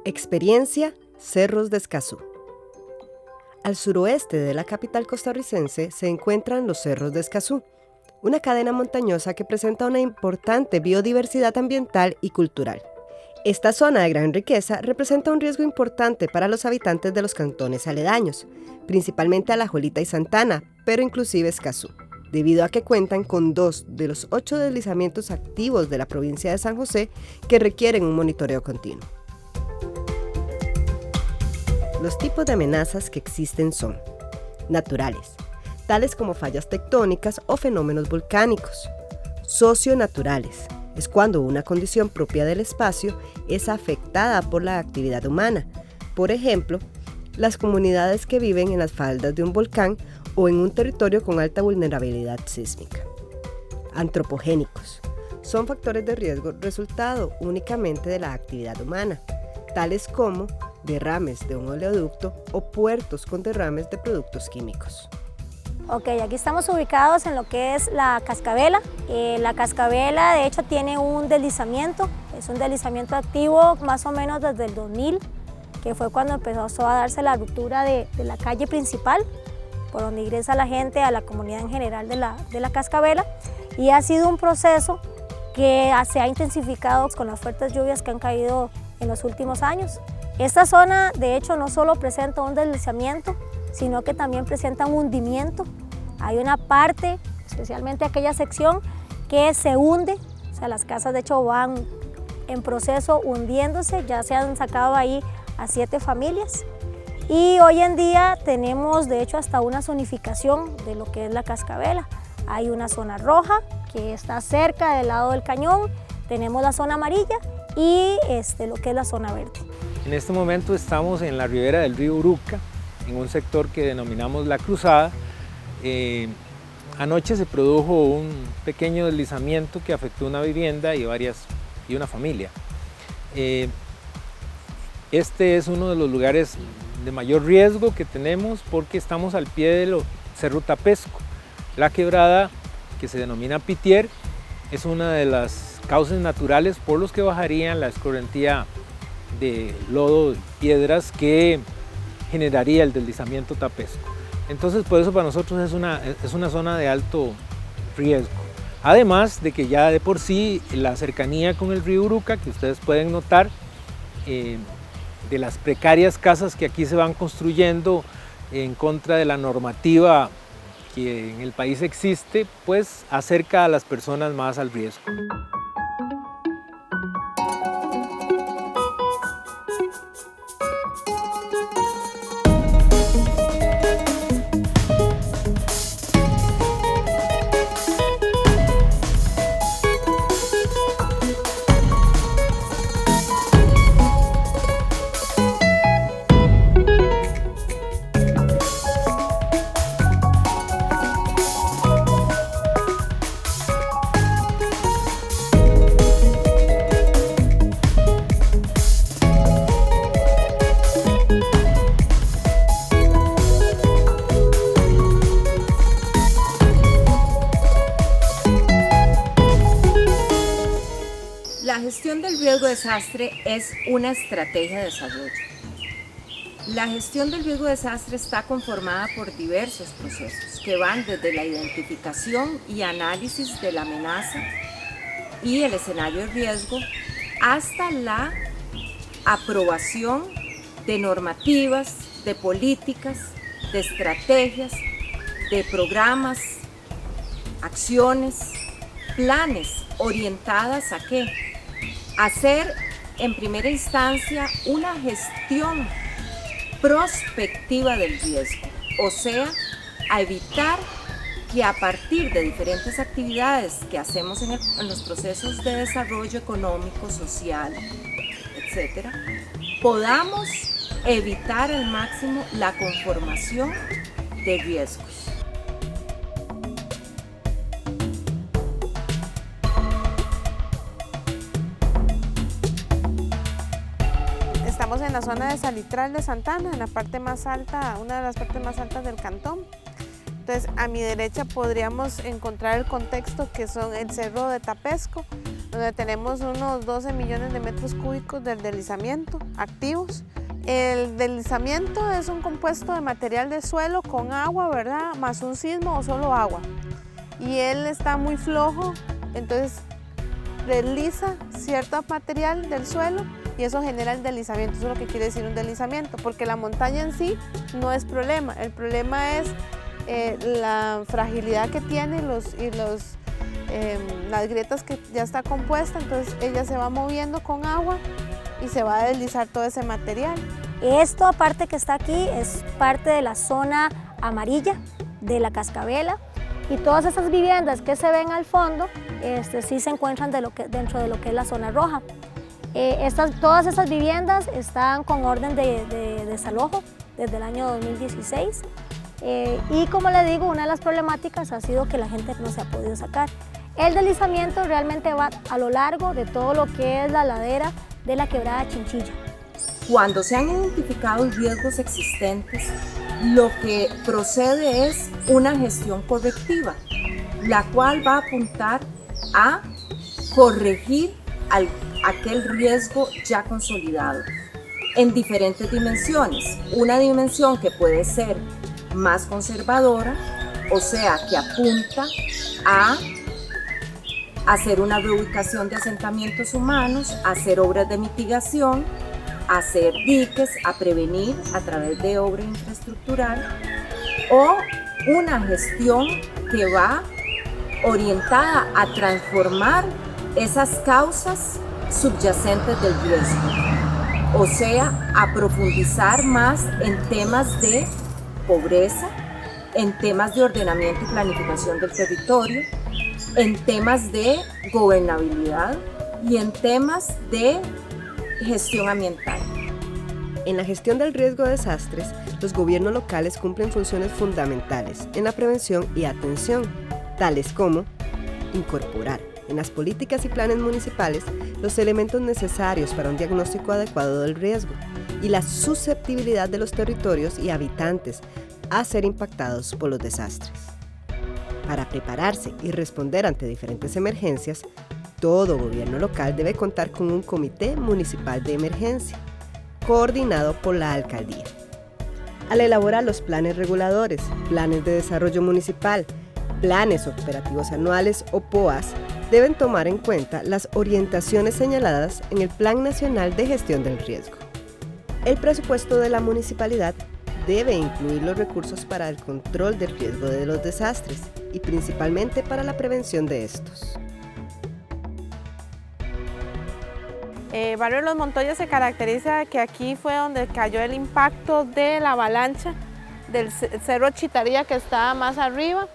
Experiencia Cerros de Escazú. Al suroeste de la capital costarricense se encuentran los Cerros de Escazú, una cadena montañosa que presenta una importante biodiversidad ambiental y cultural. Esta zona de gran riqueza representa un riesgo importante para los habitantes de los cantones aledaños, principalmente Alajuelita y Santana, pero inclusive Escazú, debido a que cuentan con 2 de los 8 deslizamientos activos de la provincia de San José que requieren un monitoreo continuo. Los tipos de amenazas que existen son naturales, tales como fallas tectónicas o fenómenos volcánicos. Socionaturales, es cuando una condición propia del espacio es afectada por la actividad humana. Por ejemplo, las comunidades que viven en las faldas de un volcán o en un territorio con alta vulnerabilidad sísmica. Antropogénicos, son factores de riesgo resultado únicamente de la actividad humana, tales como derrames de un oleoducto o puertos con derrames de productos químicos. Ok, aquí estamos ubicados en lo que es la Cascabela. La Cascabela de hecho tiene un deslizamiento, es un deslizamiento activo más o menos desde el 2000, que fue cuando empezó a darse la ruptura de la calle principal, por donde ingresa la gente a la comunidad en general de la Cascabela, y ha sido un proceso que se ha intensificado con las fuertes lluvias que han caído en los últimos años. Esta zona de hecho no solo presenta un deslizamiento, sino que también presenta un hundimiento. Hay una parte, especialmente aquella sección, que se hunde, o sea, las casas de hecho van en proceso hundiéndose, ya se han sacado ahí a 7 familias. Y hoy en día tenemos de hecho hasta una zonificación de lo que es la Cascabela. Hay una zona roja que está cerca del lado del cañón, tenemos la zona amarilla y lo que es la zona verde. En este momento estamos en la ribera del río Uruca, en un sector que denominamos La Cruzada. Anoche se produjo un pequeño deslizamiento que afectó una vivienda y una familia. Este es uno de los lugares de mayor riesgo que tenemos porque estamos al pie del Cerro Tapesco. La quebrada, que se denomina Pitier, es una de las cauces naturales por los que bajarían la escorrentía de lodo y piedras que generaría el deslizamiento tapesco. Entonces por eso para nosotros es una zona de alto riesgo. Además de que ya de por sí la cercanía con el río Uruca, que ustedes pueden notar, de las precarias casas que aquí se van construyendo en contra de la normativa que en el país existe, pues acerca a las personas más al riesgo. La gestión del riesgo de desastre es una estrategia de desarrollo. La gestión del riesgo de desastre está conformada por diversos procesos que van desde la identificación y análisis de la amenaza y el escenario de riesgo hasta la aprobación de normativas, de políticas, de estrategias, de programas, acciones, planes orientadas a ¿qué? Hacer en primera instancia una gestión prospectiva del riesgo, o sea, a evitar que a partir de diferentes actividades que hacemos en los procesos de desarrollo económico, social, etc., podamos evitar al máximo la conformación de riesgos. Estamos en la zona de Salitral de Santana, en la parte más alta, una de las partes más altas del cantón. Entonces, a mi derecha podríamos encontrar el contexto que son el Cerro de Tapesco, donde tenemos unos 12 millones de metros cúbicos del deslizamiento activos. El deslizamiento es un compuesto de material de suelo con agua, ¿verdad? Más un sismo o solo agua. Y él está muy flojo, entonces desliza cierto material del suelo y eso genera el deslizamiento. Eso es lo que quiere decir un deslizamiento, porque la montaña en sí no es problema. El problema es la fragilidad que tiene las grietas que ya está compuesta, entonces ella se va moviendo con agua y se va a deslizar todo ese material. Esto, aparte que está aquí, es parte de la zona amarilla de la Cascabela, y todas esas viviendas que se ven al fondo sí se encuentran dentro de lo que es la zona roja. Todas esas viviendas están con orden de desalojo desde el año 2016, y como le digo, una de las problemáticas ha sido que la gente no se ha podido sacar. El deslizamiento realmente va a lo largo de todo lo que es la ladera de la quebrada Chinchilla. Cuando se han identificado riesgos existentes, lo que procede es una gestión correctiva, la cual va a apuntar a corregir aquel riesgo ya consolidado en diferentes dimensiones. Una dimensión que puede ser más conservadora, o sea, que apunta a hacer una reubicación de asentamientos humanos, a hacer obras de mitigación, a hacer diques, a prevenir a través de obra infraestructural, o una gestión que va orientada a transformar esas causas subyacentes del riesgo, o sea, a profundizar más en temas de pobreza, en temas de ordenamiento y planificación del territorio, en temas de gobernabilidad y en temas de gestión ambiental. En la gestión del riesgo de desastres, los gobiernos locales cumplen funciones fundamentales en la prevención y atención, tales como incorporar en las políticas y planes municipales los elementos necesarios para un diagnóstico adecuado del riesgo y la susceptibilidad de los territorios y habitantes a ser impactados por los desastres. Para prepararse y responder ante diferentes emergencias, todo gobierno local debe contar con un comité municipal de emergencia, coordinado por la alcaldía. Al elaborar los planes reguladores, planes de desarrollo municipal, planes operativos anuales o POAS, deben tomar en cuenta las orientaciones señaladas en el Plan Nacional de Gestión del Riesgo. El presupuesto de la municipalidad debe incluir los recursos para el control del riesgo de los desastres y principalmente para la prevención de estos. Barrio Los Montoyas se caracteriza que aquí fue donde cayó el impacto de la avalancha del Cerro Chitaría, que estaba más arriba.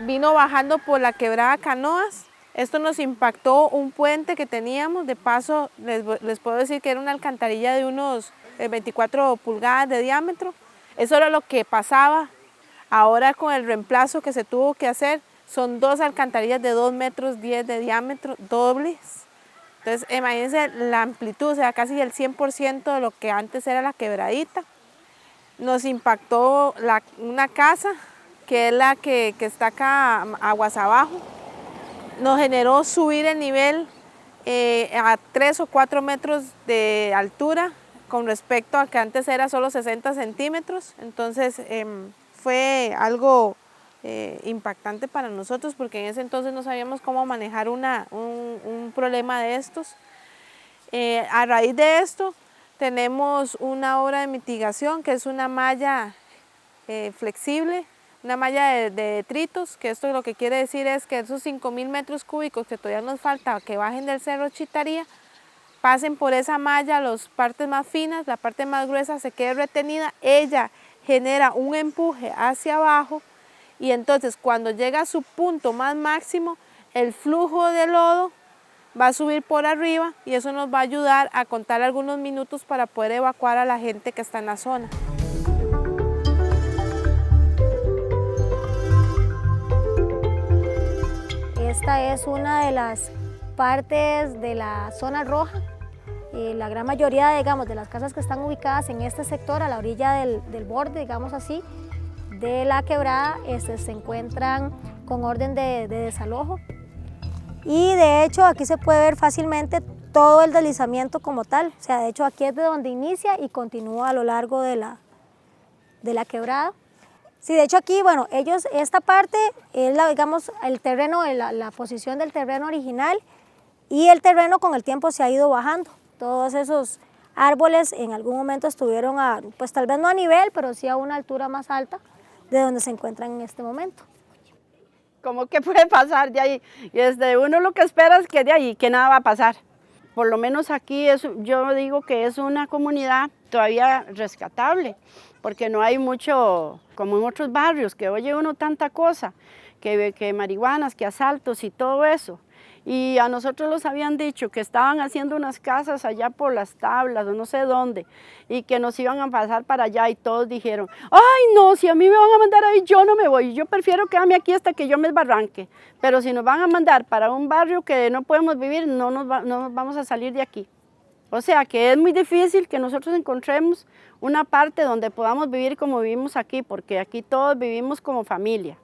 Vino bajando por la quebrada Canoas. Esto nos impactó un puente que teníamos. De paso, les puedo decir que era una alcantarilla de unos 24 pulgadas de diámetro. Eso era lo que pasaba. Ahora, con el reemplazo que se tuvo que hacer, son 2 alcantarillas de 2,10 metros de diámetro, dobles. Entonces, imagínense la amplitud, o sea, casi el 100% de lo que antes era la quebradita. Nos impactó una casa, que es la que está acá aguas abajo. Nos generó subir el nivel a 3 o 4 metros de altura con respecto a que antes era solo 60 centímetros. Entonces fue algo impactante para nosotros, porque en ese entonces no sabíamos cómo manejar un problema de estos. A raíz de esto tenemos una obra de mitigación, que es una malla flexible, una malla de detritos, que esto lo que quiere decir es que esos 5,000 metros cúbicos que todavía nos falta que bajen del Cerro Chitaría, pasen por esa malla, las partes más finas, la parte más gruesa se quede retenida, ella genera un empuje hacia abajo, y entonces cuando llega a su punto más máximo, el flujo de lodo va a subir por arriba, y eso nos va a ayudar a contar algunos minutos para poder evacuar a la gente que está en la zona. Esta es una de las partes de la zona roja. La gran mayoría, digamos, de las casas que están ubicadas en este sector, a la orilla del borde, digamos así, de la quebrada se encuentran con orden de desalojo, y de hecho aquí se puede ver fácilmente todo el deslizamiento como tal. O sea, de hecho aquí es de donde inicia y continúa a lo largo de la quebrada. Sí, de hecho aquí, bueno, esta parte es digamos, el terreno, la posición del terreno original, y el terreno con el tiempo se ha ido bajando. Todos esos árboles en algún momento estuvieron pues tal vez no a nivel, pero sí a una altura más alta de donde se encuentran en este momento. ¿Cómo que puede pasar de ahí? Y desde uno lo que espera es que de ahí, que nada va a pasar. Por lo menos aquí yo digo que es una comunidad todavía rescatable, porque no hay mucho, como en otros barrios, que oye uno tanta cosa, que marihuanas, que asaltos y todo eso. Y a nosotros nos habían dicho que estaban haciendo unas casas allá por las Tablas o no sé dónde, y que nos iban a pasar para allá, y todos dijeron, ay no, si a mí me van a mandar ahí yo no me voy, yo prefiero quedarme aquí hasta que yo me desbarranque, pero si nos van a mandar para un barrio que no podemos vivir, no nos vamos a salir de aquí. O sea que es muy difícil que nosotros encontremos una parte donde podamos vivir como vivimos aquí, porque aquí todos vivimos como familia.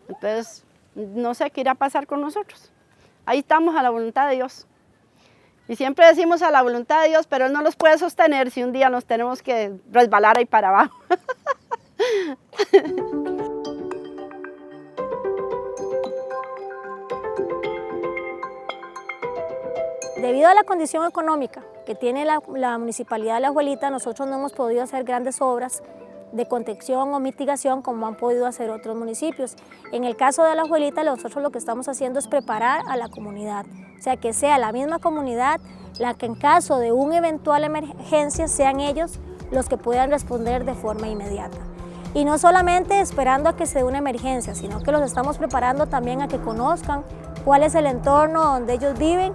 Entonces, no sé qué irá a pasar con nosotros. Ahí estamos a la voluntad de Dios. Y siempre decimos a la voluntad de Dios, pero Él no los puede sostener si un día nos tenemos que resbalar ahí para abajo. Debido a la condición económica que tiene la Municipalidad de La Abuelita, nosotros no hemos podido hacer grandes obras de contención o mitigación como han podido hacer otros municipios. En el caso de La Abuelita, nosotros lo que estamos haciendo es preparar a la comunidad, o sea, que sea la misma comunidad la que en caso de una eventual emergencia sean ellos los que puedan responder de forma inmediata. Y no solamente esperando a que se dé una emergencia, sino que los estamos preparando también a que conozcan cuál es el entorno donde ellos viven,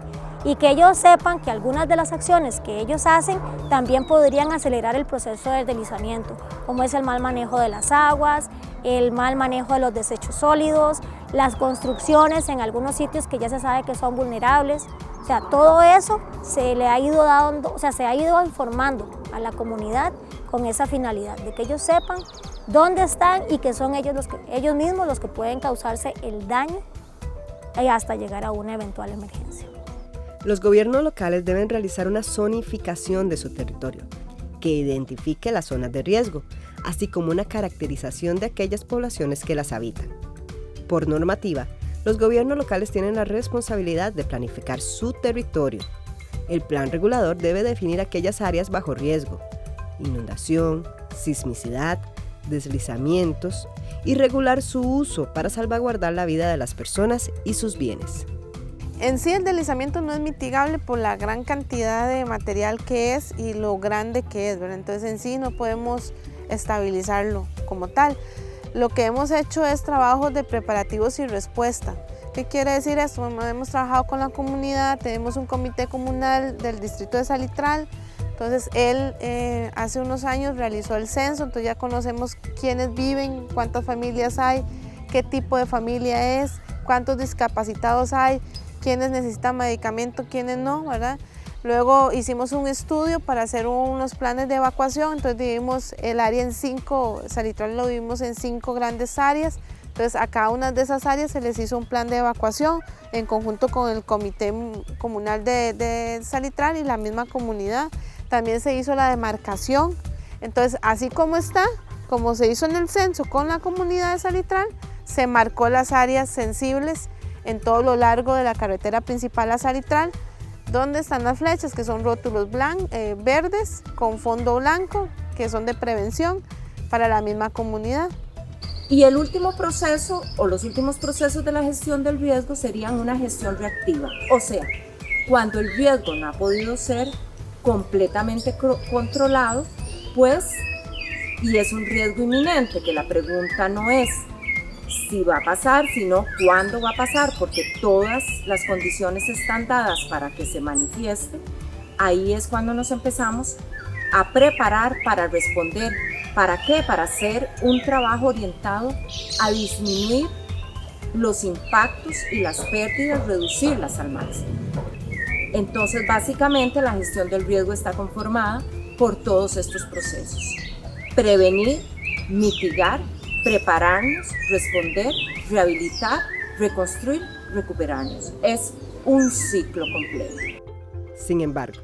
y que ellos sepan que algunas de las acciones que ellos hacen también podrían acelerar el proceso de deslizamiento, como es el mal manejo de las aguas, el mal manejo de los desechos sólidos, las construcciones en algunos sitios que ya se sabe que son vulnerables. O sea, todo eso se le ha ido dando, o sea, se ha ido informando a la comunidad con esa finalidad, de que ellos sepan dónde están y que son ellos mismos los que pueden causarse el daño hasta llegar a una eventual emergencia. Los gobiernos locales deben realizar una zonificación de su territorio, que identifique las zonas de riesgo, así como una caracterización de aquellas poblaciones que las habitan. Por normativa, los gobiernos locales tienen la responsabilidad de planificar su territorio. El plan regulador debe definir aquellas áreas bajo riesgo, inundación, sismicidad, deslizamientos, y regular su uso para salvaguardar la vida de las personas y sus bienes. En sí el deslizamiento no es mitigable por la gran cantidad de material que es y lo grande que es, ¿verdad? Entonces en sí no podemos estabilizarlo como tal. Lo que hemos hecho es trabajos de preparativos y respuesta. ¿Qué quiere decir esto? Hemos trabajado con la comunidad, tenemos un comité comunal del distrito de Salitral. Entonces él hace unos años realizó el censo, entonces ya conocemos quiénes viven, cuántas familias hay, qué tipo de familia es, cuántos discapacitados hay, quiénes necesitan medicamento, quiénes no, ¿verdad? Luego hicimos un estudio para hacer unos planes de evacuación, entonces dividimos el área en 5, Salitral lo dividimos en 5 grandes áreas, entonces a cada una de esas áreas se les hizo un plan de evacuación en conjunto con el comité comunal de Salitral y la misma comunidad. También se hizo la demarcación, entonces así como está, como se hizo en el censo con la comunidad de Salitral, se marcó las áreas sensibles en todo lo largo de la carretera principal a Salitral, donde están las flechas, que son rótulos verdes con fondo blanco, que son de prevención para la misma comunidad. Y el último proceso, o los últimos procesos de la gestión del riesgo serían una gestión reactiva, o sea, cuando el riesgo no ha podido ser completamente controlado, pues, y es un riesgo inminente, que la pregunta no es si va a pasar, sino cuándo va a pasar, porque todas las condiciones están dadas para que se manifieste. Ahí es cuando nos empezamos a preparar para responder. ¿Para qué? Para hacer un trabajo orientado a disminuir los impactos y las pérdidas, reducirlas al máximo. Entonces, básicamente, la gestión del riesgo está conformada por todos estos procesos: prevenir, mitigar prepararnos, responder, rehabilitar, reconstruir, recuperarnos. Es un ciclo completo. Sin embargo,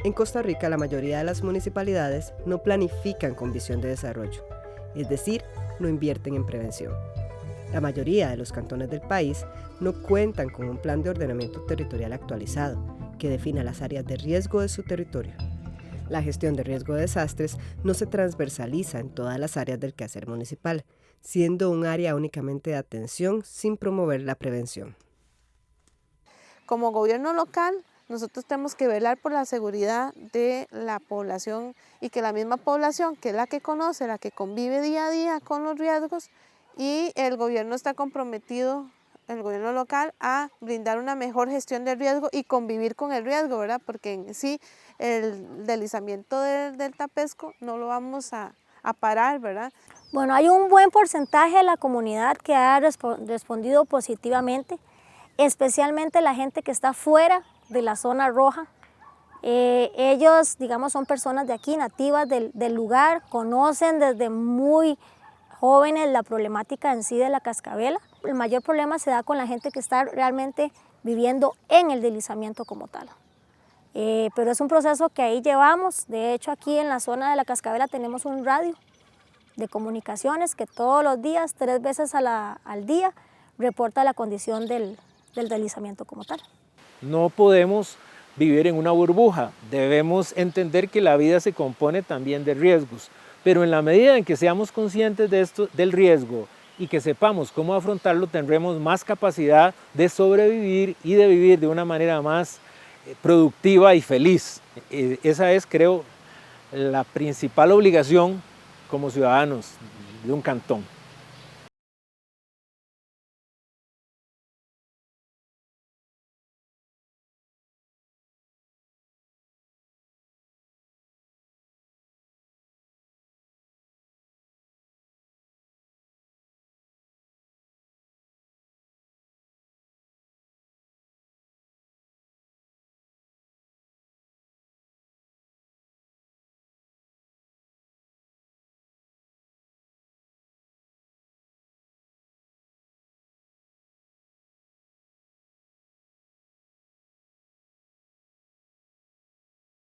en Costa Rica la mayoría de las municipalidades no planifican con visión de desarrollo, es decir, no invierten en prevención. La mayoría de los cantones del país no cuentan con un plan de ordenamiento territorial actualizado que defina las áreas de riesgo de su territorio. La gestión de riesgo de desastres no se transversaliza en todas las áreas del quehacer municipal, siendo un área únicamente de atención sin promover la prevención. Como gobierno local, nosotros tenemos que velar por la seguridad de la población y que la misma población, que es la que conoce, la que convive día a día con los riesgos, y el gobierno está comprometido, el gobierno local, a brindar una mejor gestión del riesgo y convivir con el riesgo, ¿verdad? Porque en sí el deslizamiento del Tapesco no lo vamos a parar, ¿verdad? Bueno, hay un buen porcentaje de la comunidad que ha respondido positivamente, especialmente la gente que está fuera de la zona roja. Ellos, digamos, son personas de aquí, nativas del lugar, conocen desde muy jóvenes la problemática en sí de la cascabela. El mayor problema se da con la gente que está realmente viviendo en el deslizamiento como tal. Pero es un proceso que ahí llevamos. De hecho, aquí en la zona de la cascabela tenemos un radio de comunicaciones que todos los días, 3 veces al día, reporta la condición del deslizamiento como tal. No podemos vivir en una burbuja, debemos entender que la vida se compone también de riesgos, pero en la medida en que seamos conscientes de esto, del riesgo, y que sepamos cómo afrontarlo, tendremos más capacidad de sobrevivir y de vivir de una manera más productiva y feliz. Esa es, creo, la principal obligación como ciudadanos de un cantón.